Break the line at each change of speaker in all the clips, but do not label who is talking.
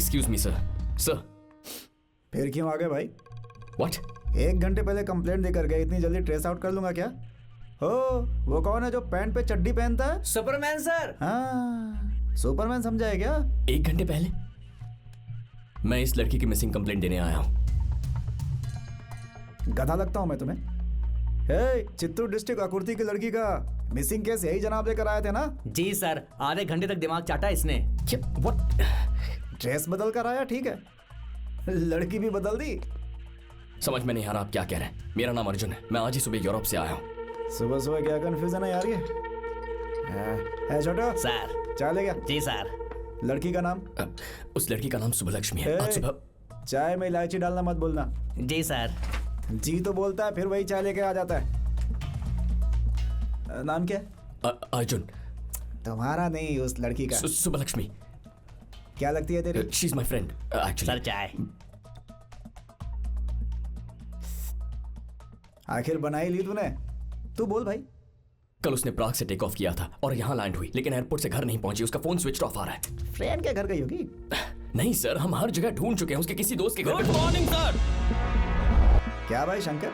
Excuse me sir. Sir
फिर क्यों आ गए भाई?
व्हाट?
1 घंटे पहले कंप्लेंट देकर गए, इतनी जल्दी ट्रेस आउट कर लूंगा क्या? हो, वो कौन है जो पैंट पे चड्डी पहनता है?
Superman sir.
हाँ, सुपरमैन समझा है क्या?
1 घंटे पहले मैं इस लड़की की मिसिंग कंप्लेंट देने आया हूँ।
गधा लगता हूँ मैं तुम्हें? हे, चित्तूर डिस्ट्रिक्ट आकुर्ती की लड़की का मिसिंग केस यही जनाब लेकर आए थे ना?
जी सर, आधे घंटे तक दिमाग चाटा इसने।
व्हाट?
ड्रेस बदल कर आया, ठीक है, लड़की भी बदल दी।
समझ में नहीं आ रहा आप क्या कह रहे हैं। मेरा नाम अर्जुन है, मैं आज ही सुबह यूरोप से आया हूँ।
सुबह सुबह क्या कंफ्यूजन है यार ये? है छोटो
सर।
चाय ले गया?
जी सर।
लड़की का नाम? उस लड़की का नाम सुबलक्ष्मी है। आज सुबह
चाय में इलायची डालना मत बोलना।
जी सर।
जी तो बोलता है, फिर वही चाय लेके आ जाता है। नाम क्या है?
अर्जुन।
तुम्हारा नहीं, उस लड़की का।
सुबलक्ष्मी।
क्या लगती है तेरी?
She is my friend actually.
Sir चाय।
आखिर बना ही ली तूने। तू बोल भाई।
कल उसने प्राग से टेक ऑफ किया था और यहाँ लैंड हुई, लेकिन एयरपोर्ट से घर नहीं पहुंची। उसका फोन स्विच ऑफ आ रहा है।
फ्रेंड के घर गई होगी?
नहीं सर, हम हर जगह ढूंढ चुके हैं, उसके किसी दोस्त के घर।
Good morning sir.
क्या भाई शंकर,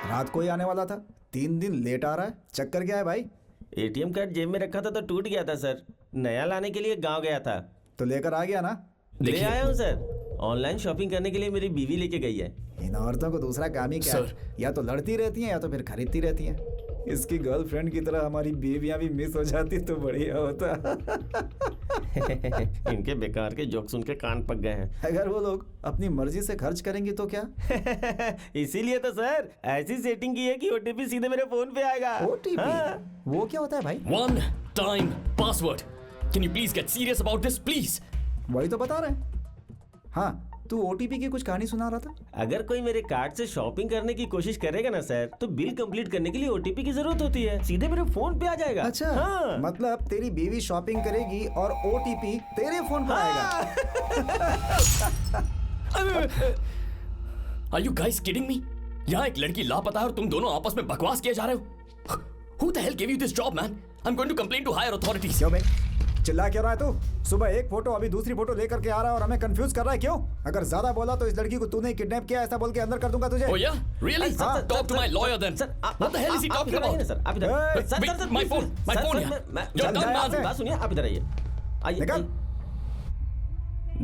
रात को ही आने वाला था, 3 दिन लेट आ रहा है, चक्कर क्या है भाई?
एटीएम कार्ड जेब में रखा था तो टूट गया था सर, नया लाने के लिए गांव गया था।
तो लेकर आ गया ना?
ले आया हूँ सर, ऑनलाइन शॉपिंग करने के लिए मेरी बीवी लेके गई है।
इन औरतों को दूसरा काम ही क्या है? या तो लड़ती रहती हैं या तो फिर खरीदती रहती हैं। इसकी गर्लफ्रेंड की तरह हमारी बीवियां भी मिस हो जाती तो बढ़िया होता।
इनके बेकार के जोक सुन के कान पक गए हैं।
अगर वो लोग अपनी मर्जी से खर्च करेंगे तो क्या?
इसीलिए तो सर ऐसी सेटिंग की है कि ओटीपी सीधे मेरे फोन पे आएगा।
ओटीपी?
हाँ।
वो क्या होता है भाई?
1 time password. Can you please get serious about this please?
वही तो बता रहे हैं। हाँ, तू ओटीपी की कुछ कहानी सुना रहा था।
अगर कोई मेरे कार्ड से शॉपिंग करने की कोशिश करेगा ना सर, तो बिल कंप्लीट करने के लिए ओटीपी की जरूरत होती है, सीधे मेरे फोन पे आ जाएगा।
अच्छा,
हाँ।
मतलब तेरी बीवी शॉपिंग करेगी और ओटीपी तेरे फोन पर आएगा।
Are you guys kidding me? यहाँ एक लड़की लापता है और तुम दोनों आपस में बकवास किए जा रहे हो। Who the hell gave you this job, man? I'm going to complain to higher authorities.
क्यों बे? चिल्ला क्यों रहा है तू? सुबह एक फोटो अभी दूसरी फोटो लेकर के आ रहा है और हमें कंफ्यूज कर रहा है, क्यों? अगर ज्यादा बोला तो इस लड़की को तूने किडनैप किया ऐसा बोल के अंदर कर दूंगा तुझे।
Oh yeah? Really? Talk to my lawyer then. What the hell is he talking about?
Sir आप इधर। Sir
my phone here. You're done, man.
बात सुनिए, आप इधर आइए। आइए।
निकल।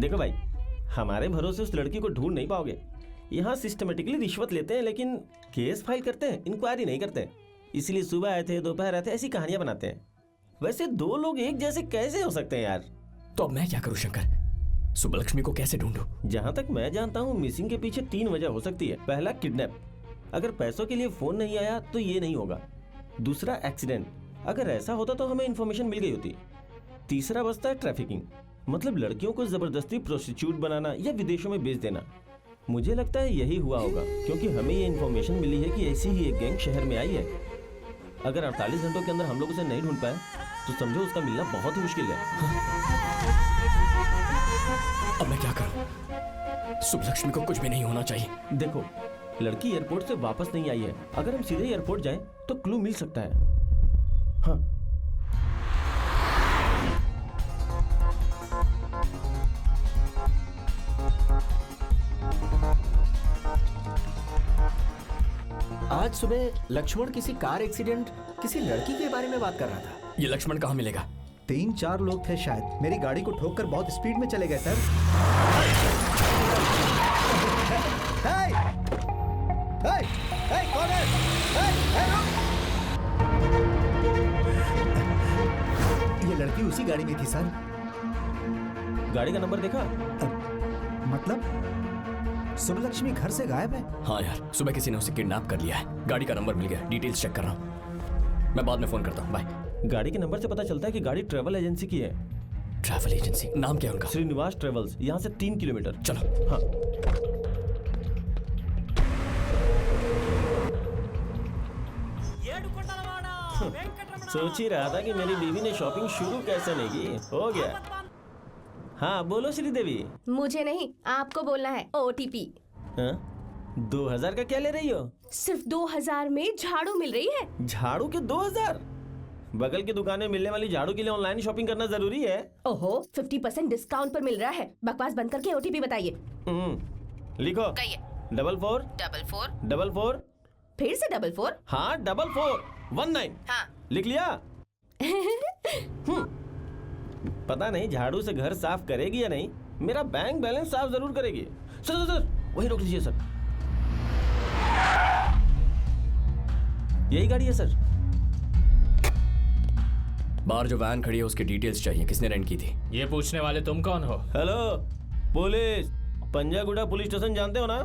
देखो भाई, हमारे भरोसे उस लड़की को ढूंढ नहीं पाओगे। यहाँ सिस्टमेटिकली रिश्वत लेते हैं लेकिन केस फाइल करते हैं, इंक्वायरी नहीं करते। इसलिए सुबह आए थे, दोपहर आए थे, ऐसी कहानियां बनाते हैं। वैसे 2 लोग एक जैसे कैसे हो सकते हैं यार?
तो अब मैं क्या करूं शंकर? सुबलक्ष्मी को कैसे ढूंढूं?
जहाँ तक मैं जानता हूँ मिसिंग के पीछे 3 वजह हो सकती है। पहला किडनैप, अगर पैसों के लिए फोन नहीं आया तो ये नहीं होगा। दूसरा एक्सीडेंट, अगर ऐसा होता तो हमें इन्फॉर्मेशन मिल गई होती। तीसरा बचता है ट्रैफिकिंग, मतलब लड़कियों को जबरदस्ती प्रोस्टिट्यूट बनाना या विदेशों में बेच देना। मुझे लगता है यही हुआ होगा, क्योंकि हमें ये इन्फॉर्मेशन मिली है कि ऐसी ही एक गैंग शहर में आई है। अगर 48 घंटों के अंदर हम लोग उसे नहीं ढूंढ पाए तो समझो उसका मिलना बहुत ही मुश्किल है।
अब मैं क्या करूं? सुबलक्ष्मी को कुछ भी नहीं होना चाहिए।
देखो, लड़की एयरपोर्ट से वापस नहीं आई है। अगर हम सीधे एयरपोर्ट जाएं तो क्लू मिल सकता है। हाँ।
आज सुबह लक्ष्मण किसी कार एक्सीडेंट, किसी लड़की के बारे में बात कर रहा था।
ये लक्ष्मण कहाँ मिलेगा?
3-4 लोग थे शायद, मेरी गाड़ी को ठोककर बहुत स्पीड में चले गए सर। कौन है? ये लड़की उसी गाड़ी में थी सर।
गाड़ी का नंबर देखा?
मतलब सुबलक्ष्मी घर से गायब है?
हाँ यार, सुबह किसी ने उसे किडनैप कर लिया है। गाड़ी का नंबर मिल गया, डिटेल्स चेक कर रहा हूँ। मैं बाद में फोन करता हूँ, बाय।
गाड़ी के नंबर से पता चलता है कि गाड़ी ट्रैवल एजेंसी की है।
Travel agency? नाम क्या है उनका?
श्रीनिवास ट्रेवल्स, यहाँ से 3 किलोमीटर।
चलो।
हाँ। सोच ही रहा था कि मेरी बीवी ने शॉपिंग शुरू कैसे नहीं की। हो गया। हाँ बोलो श्रीदेवी।
मुझे नहीं, आपको बोलना है। ओटीपी।
हाँ? 2000 का क्या ले रही हो?
सिर्फ 2000 में झाड़ू मिल रही है।
झाड़ू के 2000? बगल की दुकान में मिलने वाली झाड़ू के लिए ऑनलाइन शॉपिंग करना जरूरी है।
ओहो 50% डिस्काउंट पर मिल रहा है। बकवास बंद करके ओटीपी बताइए।
लिखो।
कहिए।
444444।
फिर से 44।
हाँ 4419।
हाँ।
लिख लिया। पता नहीं झाड़ू से घर साफ करेगी या नहीं, मेरा बैंक बैलेंस साफ जरूर करेगी। सर सर सर वही रोक लीजिए सर, यही गाड़ी है सर।
बाहर जो वैन खड़ी है उसकी डिटेल्स चाहिए, किसने रेंट की थी?
ये पूछने वाले तुम कौन हो?
हेलो पुलिस, पंजागुड़ा पुलिस स्टेशन जानते हो ना?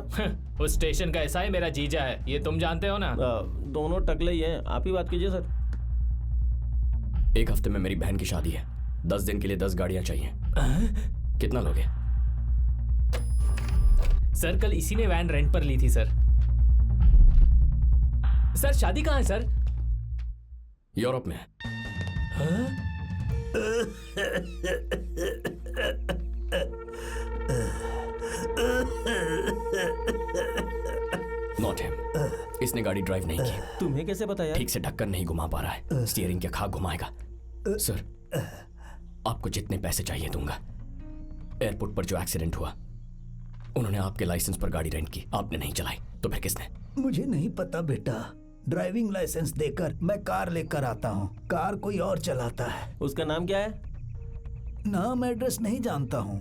उस स्टेशन का एसआई मेरा जीजा है, ये तुम जानते हो ना?
दोनों टकले ही हैं, आप ही बात कीजिए सर।
एक हफ्ते में मेरी बहन की शादी है, 10 दिन के लिए 10 गाड़ियां चाहिए। कितना लोगे?
सर कल इसी ने वैन रेंट पर ली थी सर। सर शादी कहाँ है सर?
यूरोप में है। Not him. इसने गाड़ी ड्राइव नहीं की।
तुम्हें कैसे पता यार?
ठीक से ढक्कन नहीं घुमा पा रहा है, स्टीयरिंग क्या खाक घुमाएगा। सर आपको जितने पैसे चाहिए दूंगा। एयरपोर्ट पर जो एक्सीडेंट हुआ उन्होंने आपके लाइसेंस पर गाड़ी रेंट की, आपने नहीं चलाई, तो फिर किसने?
मुझे नहीं पता बेटा, ड्राइविंग लाइसेंस देकर मैं कार लेकर आता हूँ, कार कोई और चलाता है।
उसका नाम क्या है?
नाम एड्रेस नहीं जानता हूँ,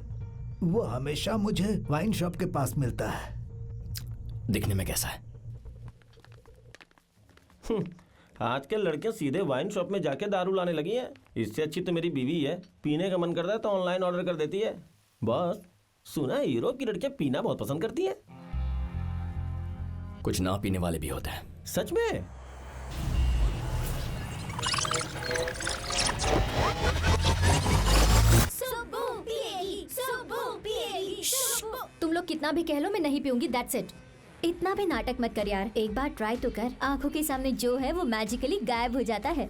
वो हमेशा मुझे वाइन शॉप के पास मिलता है।
दिखने में कैसा है?
आजकल लड़कियां सीधे वाइन शॉप में जाके दारू लाने लगी हैं। इससे अच्छी तो मेरी बीवी है, पीने का मन करता है तो ऑनलाइन ऑर्डर कर देती है। बस सुना है यूरोप की लड़कियां पीना बहुत पसंद करती हैं।
कुछ ना पीने वाले भी होते हैं।
सच में?
तुम लोग कितना भी कह लो मैं नहीं पीऊंगी, दैट्स इट। इतना भी नाटक मत कर यार, एक बार ट्राई तो कर। आंखों के सामने जो है वो मैजिकली गायब हो जाता है।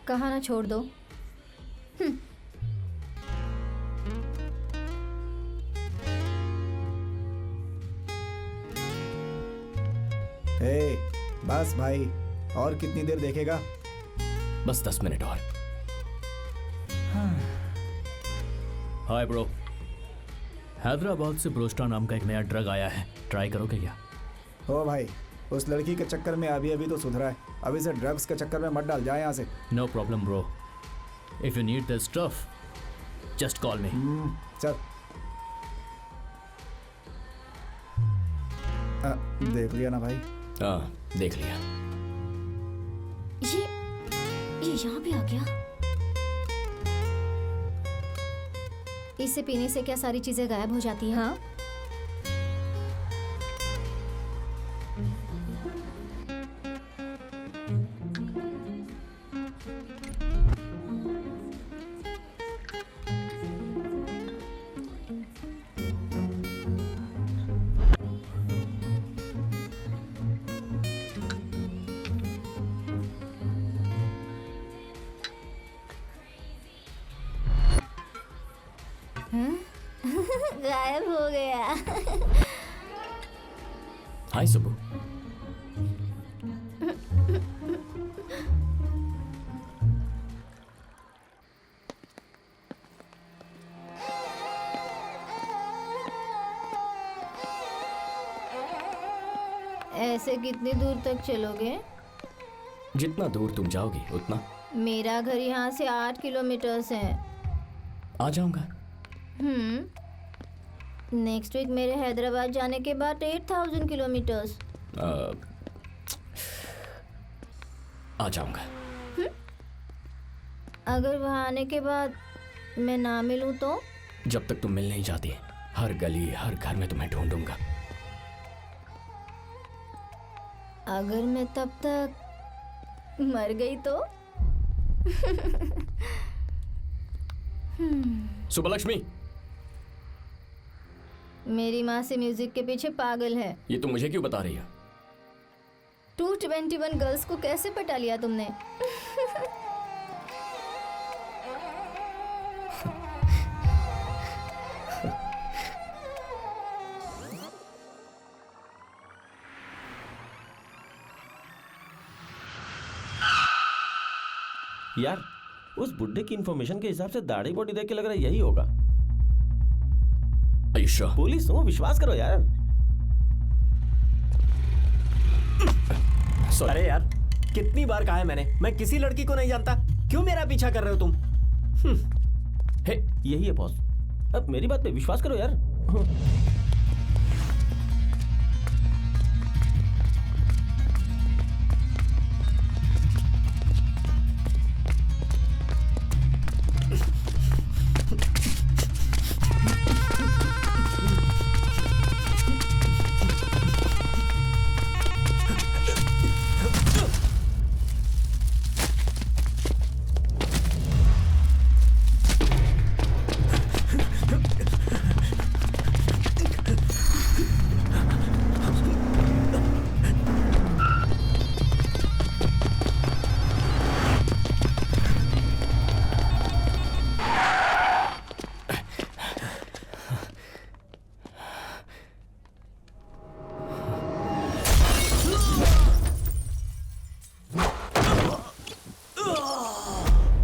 कहा ना छोड़ दो।
बस भाई, और कितनी देर देखेगा?
बस 10 मिनट और।
हाय ब्रो, हैदराबाद से ब्रोस्टा नाम का एक नया ड्रग आया है, ट्राई करोगे क्या?
ओ भाई, उस लड़की के चक्कर में अभी अभी तो सुधरा है, अभी से ड्रग्स के चक्कर में मत डाल, जाए यहाँ से।
No problem bro, if you need this stuff just call me.
चल देख लिया ना भाई?
हाँ देख लिया।
ये यहाँ पे आ गया। इसे पीने से क्या सारी चीजें गायब हो जाती हैं? हाँ गायब हो गया।
हाय सुबह।
ऐसे कितनी दूर तक चलोगे?
जितना दूर तुम जाओगी उतना।
मेरा घर यहाँ से 8 किलोमीटर है।
आ जाऊंगा।
नेक्स्ट वीक मेरे हैदराबाद जाने के बाद 8000 किलोमीटर्स।
आ जाऊंगा।
अगर वहाँ आने के बाद मैं ना मिलूँ तो?
जब तक तुम मिल नहीं जाती, हर गली हर घर में तुम्हें ढूंढूंगा।
अगर मैं तब तक मर गई तो?
सुबलक्ष्मी,
मेरी माँ से म्यूजिक के पीछे पागल है।
ये तुम मुझे क्यों बता रही हो?
221 गर्ल्स को कैसे पटा लिया तुमने?
यार उस बुड्ढे की इंफॉर्मेशन के हिसाब से दाढ़ी बॉडी देख के लग रहा है यही होगा।
Are you sure?
पुलिस हो, विश्वास करो यार।
Sorry.
अरे यार कितनी बार कहा है मैंने, मैं किसी लड़की को नहीं जानता, क्यों मेरा पीछा कर रहे हो तुम?
हे यही है बॉस, अब मेरी बात पे विश्वास करो यार।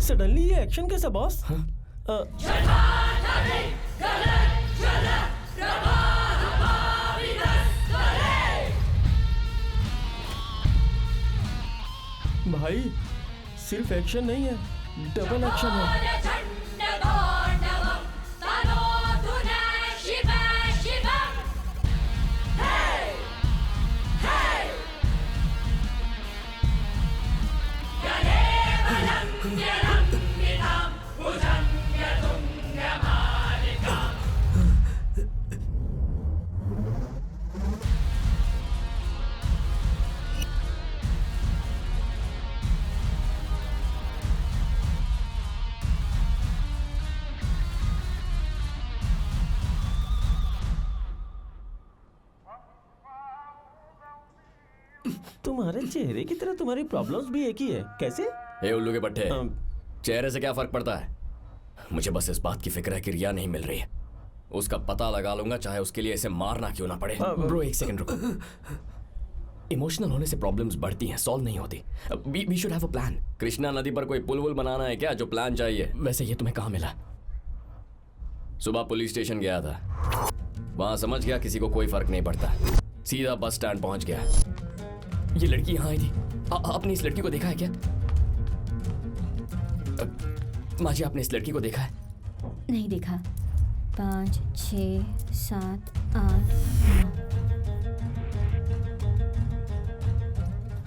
सडनली ये एक्शन कैसा बॉस? भाई सिर्फ एक्शन नहीं है, डबल एक्शन है। तुम्हारे चेहरे की तरह तुम्हारी प्रॉब्लम्स भी एक ही है, कैसे?
हे उल्लू के पट्टे, चेहरे से क्या फर्क पड़ता है? मुझे बस इस बात की फिक्र है कि रिया नहीं मिल रही है। उसका पता लगा लूंगा, चाहे उसके लिए इसे मारना क्यों ना पड़े। ब्रो एक सेकंड रुको। इमोशनल होने से प्रॉब्लम्स बढ़ती हैं, सॉल्व नहीं होती। We should have a plan. Krishna नदी पर कोई पुल वुल बनाना है क्या? जो प्लान चाहिए। वैसे ये तुम्हें कहाँ मिला? सुबह पुलिस स्टेशन गया था, वहां समझ गया किसी को कोई फर्क नहीं पड़ता, सीधा बस स्टैंड पहुंच गया। ये लड़की यहाँ आई थी, आपने इस लड़की को देखा है क्या? माँ जी आपने इस लड़की को देखा है?
नहीं देखा। 5, 6, 7, 8, 9।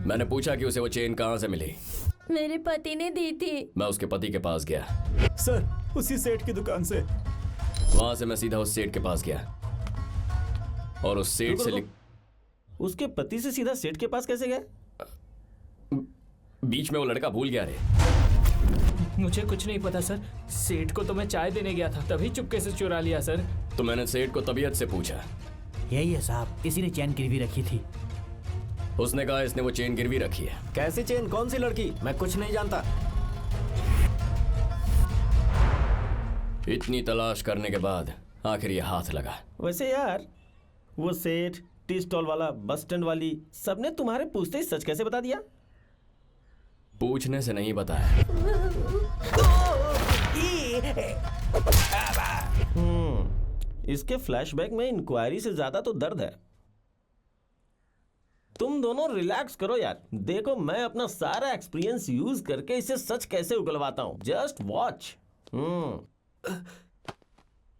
मैंने पूछा कि उसे वो चेन कहाँ से मिली।
मेरे पति ने दी थी।
मैं उसके पति के पास गया।
सर उसी सेठ की दुकान से।
वहां से मैं सीधा उस सेठ के पास गया और उस सेठ से
उसके पति से सीधा सेठ के पास कैसे गए?
बीच में वो लड़का भूल गया रे।
मुझे कुछ नहीं पता सर, सेठ को तो मैं चाय देने गया था, तभी चुपके से चुरा लिया सर।
तो मैंने सेठ को तबीयत से पूछा।
यही है साहब, इसी ने चैन गिरवी रखी थी।
उसने कहा इसने वो चेन गिरवी रखी है।
कैसी चेन? कौन सी लड़की? मैं कुछ नहीं जानता।
इतनी तलाश करने के बाद आखिर ये हाथ लगा।
वैसे यार वो सेठ, टी स्टॉल वाला, बस स्टैंड वाली, सबने तुम्हारे पूछते ही सच कैसे बता दिया?
पूछने से नहीं बताया।
इसके फ्लैशबैक में इंक्वायरी से ज्यादा तो दर्द है। तुम दोनों रिलैक्स करो यार, देखो मैं अपना सारा एक्सपीरियंस यूज करके इसे सच कैसे उगलवाता हूं। Just watch.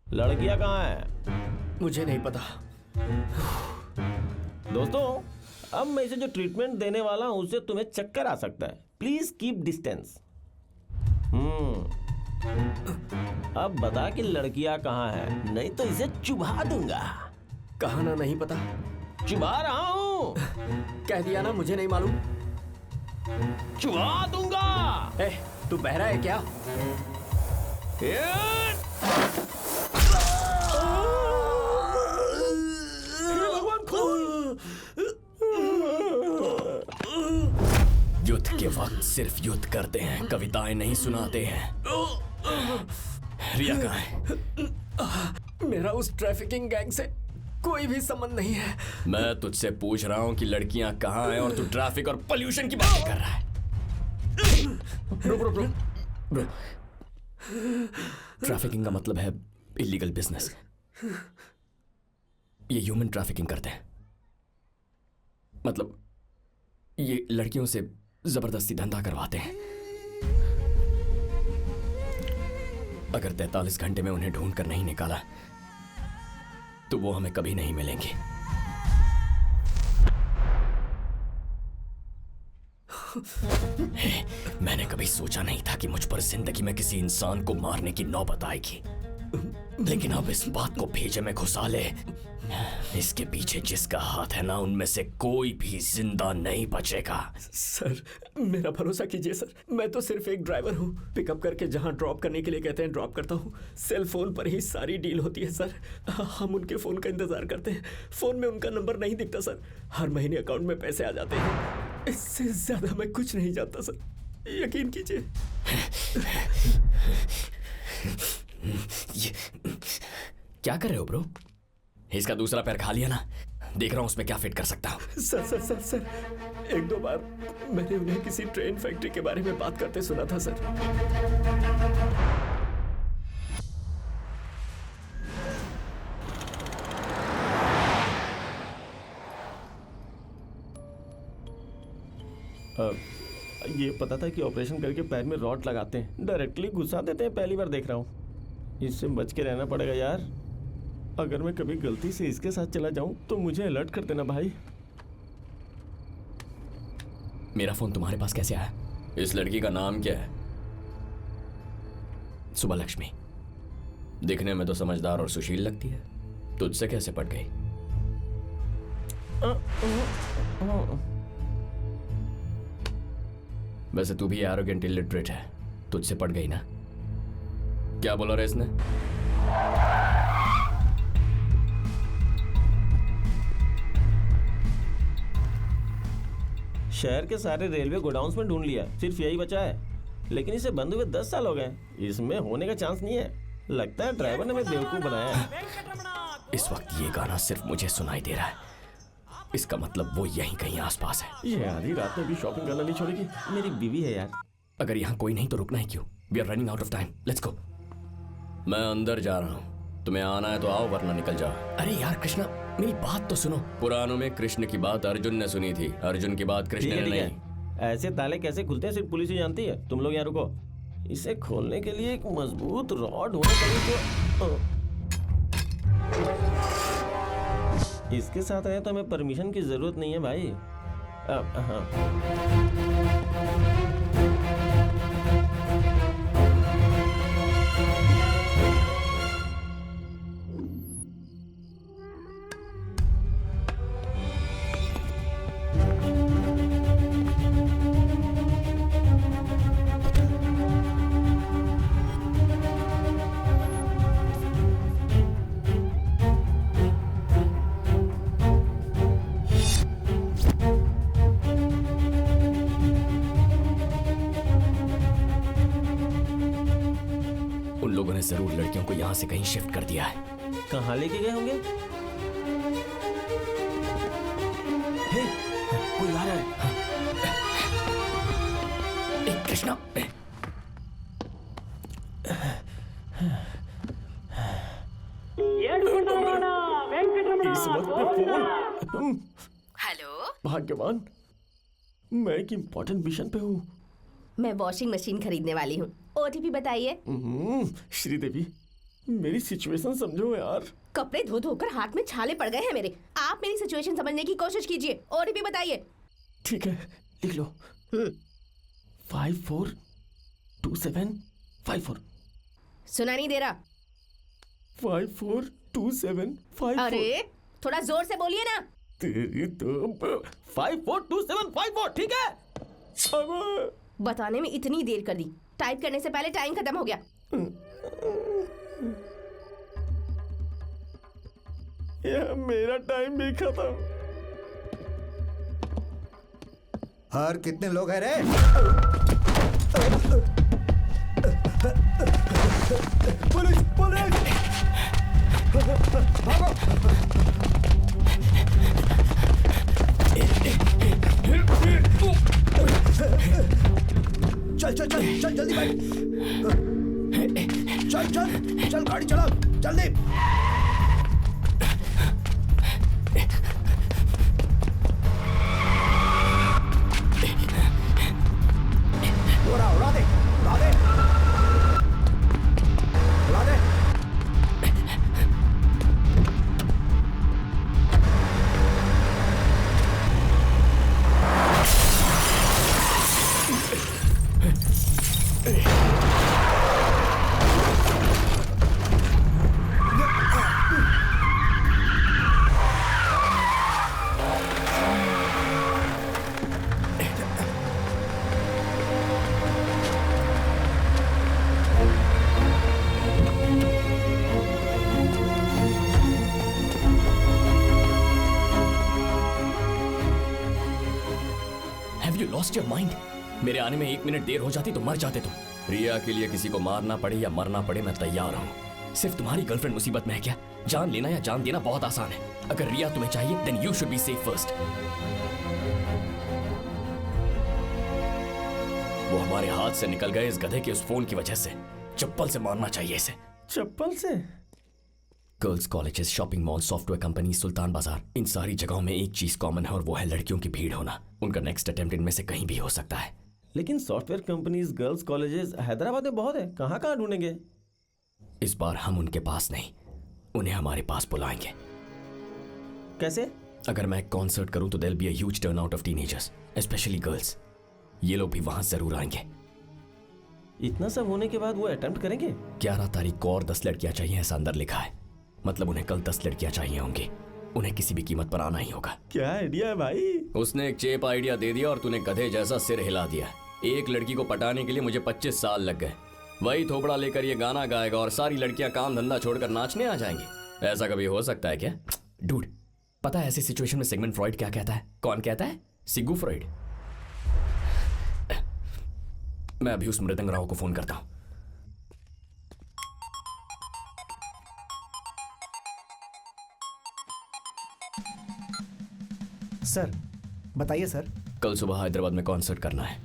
लड़कियां कहाँ हैं?
मुझे नहीं पता।
दोस्तों अब मैं इसे जो ट्रीटमेंट देने वाला हूं उससे तुम्हें चक्कर आ सकता है। Please keep distance. अब बता कि लड़कियां कहाँ हैं, नहीं तो इसे चुभा दूंगा।
कहा ना नहीं पता।
चुभा रहा हूं।
कह दिया ना मुझे नहीं मालूम।
चुभा दूंगा।
तू बहरा है क्या?
युद्ध के वक्त सिर्फ युद्ध करते हैं, कविताएं नहीं सुनाते हैं। रिया कहाँ है?
मेरा उस ट्रैफिकिंग गैंग से कोई भी संबंध नहीं है।
मैं तुझसे पूछ रहा हूं कि लड़कियां कहाँ हैं और तू ट्रैफिक और पोल्यूशन की बातें कर रहा है। ब्रो, ट्रैफिकिंग का मतलब है इलीगल बिजनेस। ये ह्यूमन ट्रैफिकिंग करते हैं, मतलब ये लड़कियों से जबरदस्ती धंधा करवाते हैं। अगर 43 घंटे में उन्हें ढूंढ कर नहीं निकाला तो वो हमें कभी नहीं मिलेंगे। मैंने कभी सोचा नहीं था कि मुझ पर जिंदगी में किसी इंसान को मारने की नौबत आएगी, लेकिन अब इस बात को भेजे में घुसा ले, इसके पीछे जिसका हाथ है ना, उनमें से कोई भी जिंदा नहीं बचेगा।
सर मेरा भरोसा कीजिए सर, मैं तो सिर्फ एक ड्राइवर हूँ। पिकअप करके जहाँ ड्रॉप करने के लिए कहते हैं ड्रॉप करता हूँ। सेल फोन पर ही सारी डील होती है सर। हम उनके फ़ोन का इंतज़ार करते हैं। फ़ोन में उनका नंबर नहीं दिखता सर। हर महीने अकाउंट में पैसे आ जाते हैं। इससे ज़्यादा मैं कुछ नहीं जानता सर, यकीन कीजिए।
ये क्या कर रहे हो ब्रो? इसका दूसरा पैर खा लिया ना, देख रहा हूं उसमें क्या फिट कर सकता हूं।
सर सर सर सर, एक दो बार मैंने उन्हें किसी ट्रेन फैक्ट्री के बारे में बात करते सुना था सर। ये पता था कि ऑपरेशन करके पैर में रॉड लगाते हैं, डायरेक्टली घुसा देते हैं। पहली बार देख रहा हूँ। इससे बच के रहना पड़ेगा यार। अगर मैं कभी गलती से इसके साथ चला जाऊं तो मुझे अलर्ट कर देना भाई।
मेरा फोन तुम्हारे पास कैसे आया? इस लड़की का नाम क्या है? सुबह लक्ष्मी। दिखने में तो समझदार और सुशील लगती है, तुझसे कैसे पट गई? वैसे तू भी एरोगेंट इलिटरेट है, तुझसे पट गई ना? क्या बोला रे इसने?
शहर के सारे रेलवे गोडाउन्स में ढूंढ लिया, सिर्फ यही बचा है। लेकिन इसे बंद हुए 10 साल हो गए, इसमें होने का चांस नहीं है। लगता है ड्राइवर ने हमें बेवकूफ बनाया है।
इस वक्त ये गाना सिर्फ मुझे सुनाई दे रहा है, इसका मतलब वो यहीं कहीं आसपास है।
ये आधी रात में भी शॉपिंग करना नहीं छोड़ेगी। मेरी बीवी है यार।
अगर यहाँ कोई नहीं तो रुकना है क्यों? We are running out of time, let's go. मैं अंदर जा रहा हूँ, तुम्हें आना है तो आओ वरना निकल जाओ। अरे यार कृष्णा, मेरी बात तो सुनो। पुराणों में कृष्ण की बात अर्जुन ने सुनी थी, अर्जुन की बात कृष्ण ने नहीं।
ऐसे ताले कैसे खुलते हैं सिर्फ पुलिस ही जानती है। तुम लोग यहाँ रुको, इसे खोलने के लिए एक मजबूत रॉड होना चाहिए। इसके साथ रहे तो हमें परमिशन की जरूरत नहीं है भाई। हाँ।
उन लोगों ने जरूर लड़कियों को यहाँ से कहीं शिफ्ट कर दिया है।
कहाँ लेके गए होंगे?
हे, कोई आ रहा है। कृष्णा,
इस वक्त पे फोन।
हेलो,
भाग्यवान, मैं एक इम्पोर्टेंट मिशन पे हूँ।
मैं वॉशिंग मशीन खरीदने वाली हूँ। ओटीपी बताइए।
श्रीदेवी, मेरी सिचुएशन समझो यार।
कपड़े धो धोकर हाथ में छाले पड़ गए हैं मेरे। आप मेरी सिचुएशन समझने की कोशिश कीजिए। ओटीपी बताइए।
ठीक है, लिख लो। 542754।
सुना नहीं दे रहा?
542754।
अरे थोड़ा जोर से बोलिए ना।
तेरी तो 542754। ठीक है। अब
बताने में इतनी देर कर दी, टाइप करने से पहले टाइम खत्म हो गया।
यह मेरा टाइम भी खत्म।
हर कितने लोग हैं रे? पुलिस पुलिस, भागो। चल चल चल चल जल्दी बैठ। चल चल चल गाड़ी चला जल्दी। उड़ा दे उड़ा दे उड़ा दे।
Lost your mind? मेरे आने में 1 मिनट देर हो जाती तो मर जाते तुम। रिया के लिए किसी को मारना पड़े या मरना पड़े मैं तैयार हूँ। सिर्फ तुम्हारी गर्लफ्रेंड मुसीबत में है क्या? जान लेना या जान देना बहुत आसान है। अगर रिया तुम्हें चाहिए then you should be safe first. वो हमारे हाथ से निकल गए इस गधे के उस फोन की वजह से। चप्पल से मारना चाहिए इसे।
चप्पल से?
Girls colleges, shopping mall, software company, Sultan Bazar, इन सारी जगहों में एक चीज कॉमन है और वो है लड़कियों की भीड़ होना। उनका नेक्स्ट अटेम्प्ट इनमें से कहीं भी हो सकता है।
लेकिन software companies, girls colleges Hyderabad में बहुत है, कहाँ कहाँ ढूंढेंगे?
इस बार हम उनके पास नहीं, उन्हें हमारे पास बुलाएंगे।
कैसे?
अगर मैं एक कॉन्सर्ट करूं तो there be a huge turn out of teenagers, specially girls. ये लोग भी वहां जरूर आएंगे।
इतना सब होने के बाद वो अटेम्प्ट करेंगे?
11 तारीख को और 10 लड़कियां चाहिए, ऐसा अंदर लिखा है। मतलब उन्हें कल 10 लड़कियां चाहिए होंगी। उन्हें किसी भी कीमत पर आना ही होगा।
क्या आइडिया है भाई?
उसने एक चेप आइडिया दे दिया और तूने गधे जैसा सिर हिला दिया। एक लड़की को पटाने के लिए मुझे 25 साल लग गए। वही थोबड़ा लेकर ये गाना गाएगा और सारी लड़कियां काम धंधा छोड़कर नाचने आ जाएंगी। ऐसा कभी हो सकता है क्या? डूड, पता है ऐसी सिचुएशन में सिगमंड फ्रॉइड क्या कहता है? कौन कहता है? सिग्गू फ्रॉइड। मैं अभी उस मृदंग राव को फोन करता हूं।
सर बताइए सर।
कल सुबह हैदराबाद में कॉन्सर्ट करना है।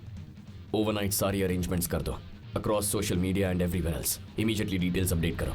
ओवरनाइट सारी अरेंजमेंट्स कर दो, across social media and everywhere else. Immediately details update करो।